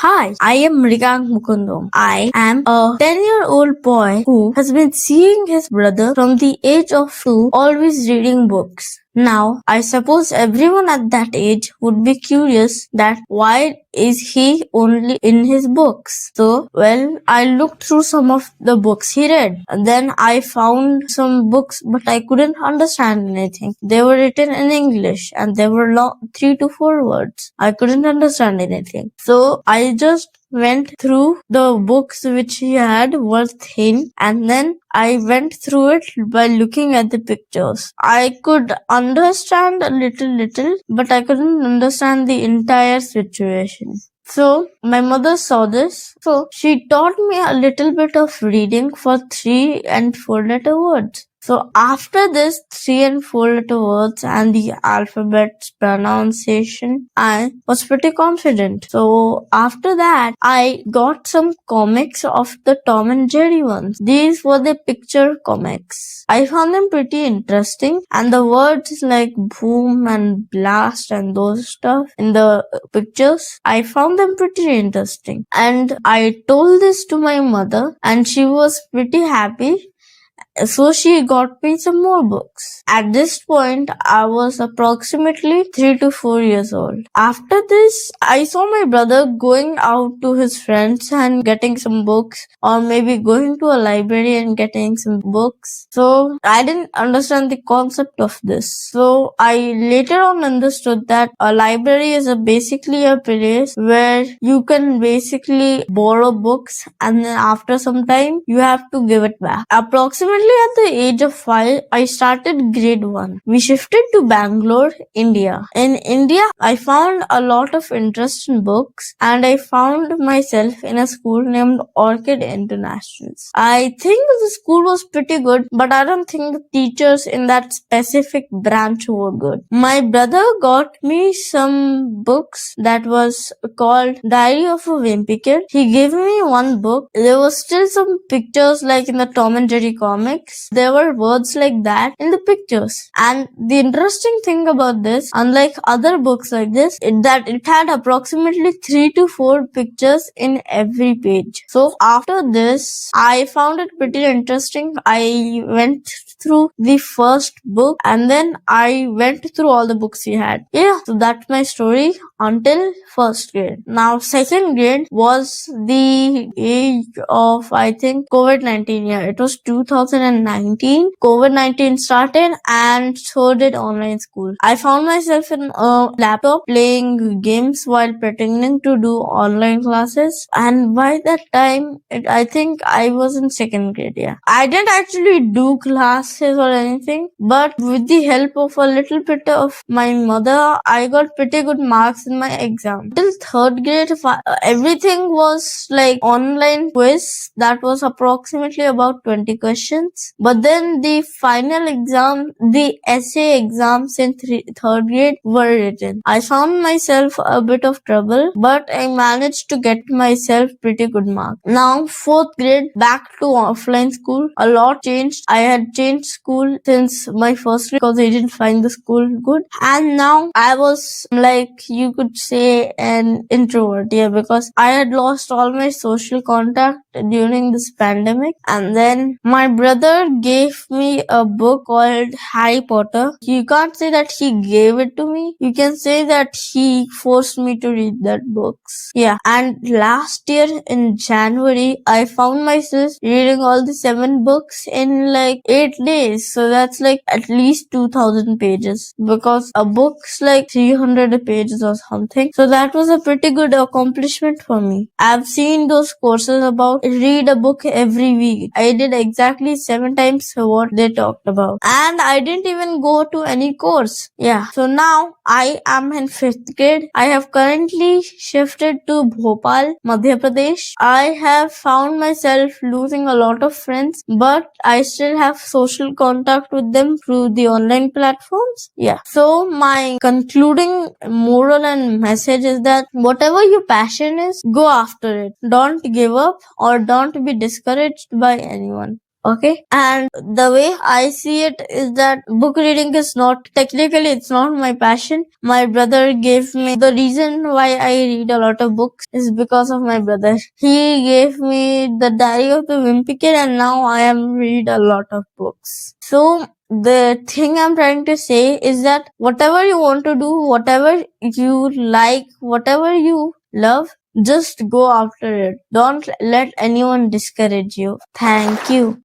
Hi, I am Mrigank. I am a 10-year-old boy who has been seeing his brother from the age of 2 always reading books. Now, I suppose everyone at that age would be curious that why is he only in his books? So, I looked through some of the books he read. And then I found some books, but I couldn't understand anything. They were written in English and they were long, 3 to 4 words. I couldn't understand anything. So, I just went through the books which he had were thin, and then I went through it by looking at the pictures. I could understand a little, but I couldn't understand the entire situation. So my mother saw this. So she taught me a little bit of reading for 3 and 4 letter words. So after this 3 and 4 letter words and the alphabet pronunciation, I was pretty confident. So after that, I got some comics of the Tom and Jerry ones. These were the picture comics. I found them pretty interesting, and the words like boom and blast and those stuff in the pictures, I found them pretty interesting. And I told this to my mother, and she was pretty happy. So she got me some more books. At this point, I was approximately 3 to 4 years old. After this, I saw my brother going out to his friends and getting some books, or maybe going to a library and getting some books. So I didn't understand the concept of this. So I later on understood that a library is basically a place where you can basically borrow books, and then after some time you have to give it back. Approximately at the age of 5, I started grade 1. We shifted to Bangalore, India. In India, I found a lot of interest in books, and I found myself in a school named Orchid International. I think the school was pretty good, but I don't think the teachers in that specific branch were good. My brother got me some books that was called Diary of a Wimpy Kid. He gave me one book. There was still some pictures like in the Tom and Jerry comics. There were words like that in the pictures. And the interesting thing about this, unlike other books like this, is that it had approximately 3 to 4 pictures in every page. So after this, I found it pretty interesting. I went through the first book, and then I went through all the books he had. Yeah, so that's my story until first grade. Now second grade was the age of, I think, COVID-19. Yeah, it was 2019. COVID-19 started, and so did online school. I found myself in a laptop playing games while pretending to do online classes, and by that time, I think I was in second grade. Yeah, I didn't actually do classes or anything, but with the help of a little bit of my mother, I got pretty good marks in my exam. Till third grade, everything was like online quiz that was approximately about 20 questions. But then the final exam, the essay exams in third grade were written. I found myself a bit of trouble, but I managed to get myself pretty good marks. Now fourth grade, back to offline school. A lot changed. I had changed school since my first grade because I didn't find the school good, and now I was like, you could say, an introvert. Yeah, because I had lost all my social contact during this pandemic. And then my brother gave me a book called Harry Potter. You can't say that he gave it to me, you can say that he forced me to read that books. Yeah, and last year in January, I found myself reading all the 7 books in like 8 days. So that's like at least 2000 pages, because a book's like 300 pages or something. So that was a pretty good accomplishment for me. I've seen those courses about read a book every week. I did exactly 7 times what they talked about, and I didn't even go to any course. Yeah, so now I am in 5th grade. I have currently shifted to Bhopal, Madhya Pradesh. I have found myself losing a lot of friends, but I still have social contact with them through the online platforms. Yeah. So my concluding moral and message is that whatever your passion is, go after it. Don't give up or don't be discouraged by anyone. Okay, and the way I see it is that book reading is not technically, it's not my passion. My brother gave me the reason why I read a lot of books is because of my brother. He gave me the Diary of the Wimpy Kid, and now I am read a lot of books. So the thing I'm trying to say is that whatever you want to do, whatever you like, whatever you love, just go after it. Don't let anyone discourage you. Thank you.